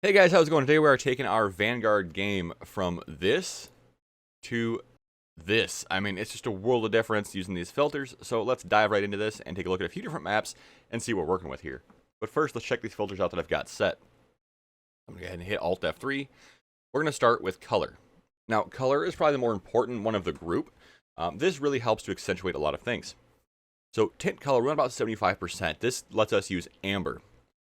Hey guys, how's it going? Today we are taking our Vanguard game from this to this. I mean, it's just a world of difference using these filters. So let's dive right into this and take a look at a few different maps and see what we're working with here. But first, let's check these filters out that I've got set. I'm going to go ahead and hit Alt F3. We're going to start with color. Now, color is probably the more important one of the group. This really helps to accentuate a lot of things. So tint color, we're at about 75%. This lets us use amber.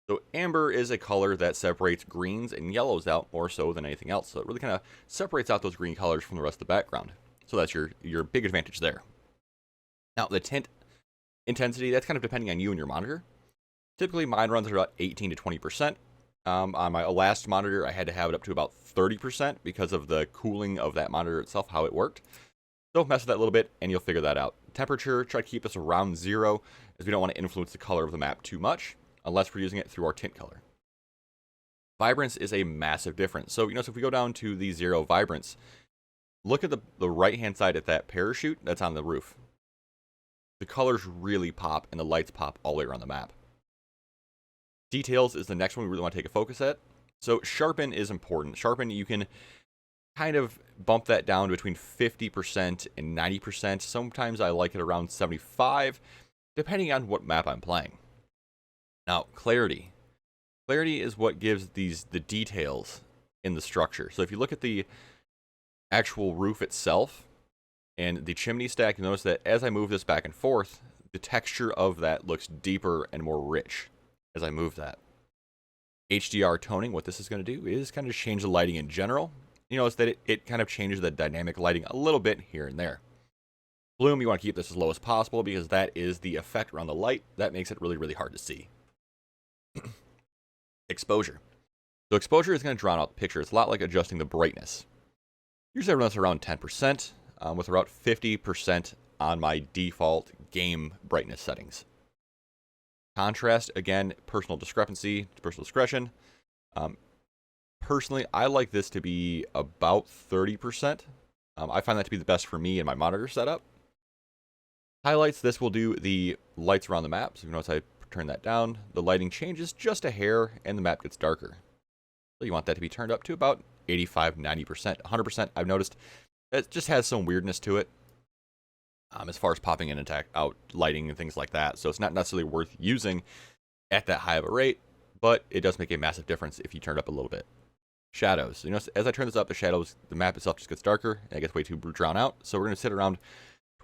So amber is a color that separates greens and yellows out more so than anything else. So it really kind of separates out those green colors from the rest of the background. So that's your big advantage there. Now the tint intensity, that's kind of depending on you and your monitor. Typically mine runs at about 18 to 20%. On my last monitor, I had to have it up to about 30% because of the cooling of that monitor itself, how it worked. So mess with that a little bit and you'll figure that out. Temperature, try to keep this around 0 as we don't want to influence the color of the map too much, unless we're using it through our tint color. Vibrance is a massive difference. So, so if we go down to the 0 vibrance, look at the right-hand side at that parachute that's on the roof. The colors really pop and the lights pop all the way around the map. Details is the next one we really want to take a focus at. So sharpen is important. Sharpen, you can kind of bump that down to between 50% and 90%. Sometimes I like it around 75, depending on what map I'm playing. Now, clarity. Clarity is what gives the details in the structure. So if you look at the actual roof itself and the chimney stack, you notice that as I move this back and forth, the texture of that looks deeper and more rich as I move that. HDR toning, what this is going to do is kind of change the lighting in general. You notice that it kind of changes the dynamic lighting a little bit here and there. Bloom, you want to keep this as low as possible because that is the effect around the light. That makes it really, really hard to see. Exposure. So exposure is going to drown out the picture. It's a lot like adjusting the brightness. Usually I run this around 10%, with about 50% on my default game brightness settings. Contrast, again, personal discrepancy, personal discretion. Personally, I like this to be about 30%. I find that to be the best for me in my monitor setup. Highlights, this will do the lights around the map. So you notice I turn that down, the lighting changes just a hair, and the map gets darker. So you want that to be turned up to about 85, 90%. 100%, I've noticed it just has some weirdness to it as far as popping in and out lighting and things like that. So it's not necessarily worth using at that high of a rate, but it does make a massive difference if you turn it up a little bit. Shadows. As I turn this up, the map itself just gets darker, and it gets way too drawn out. So we're going to sit around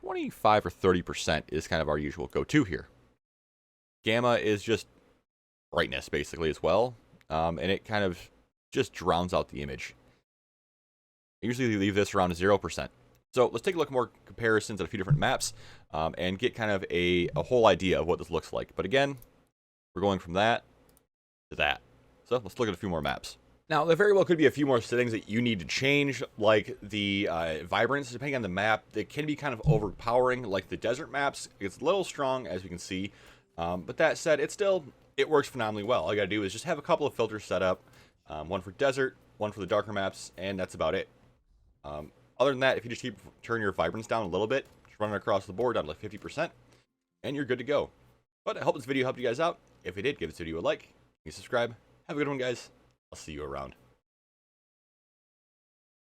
25 or 30% is kind of our usual go-to here. Gamma is just brightness, basically, as well. And it kind of just drowns out the image. I usually leave this around 0%. So let's take a look at more comparisons at a few different maps and get kind of a whole idea of what this looks like. But again, we're going from that to that. So let's look at a few more maps. Now, there very well could be a few more settings that you need to change, like the vibrance, depending on the map. It can be kind of overpowering, like the desert maps. It's a little strong, as we can see. But that said, it works phenomenally well. All you gotta do is just have a couple of filters set up. One for desert, one for the darker maps, and that's about it. Other than that, if you just turn your vibrance down a little bit, just run it across the board down to like 50%, and you're good to go. But I hope this video helped you guys out. If it did, give this video a like, subscribe. Have a good one, guys. I'll see you around.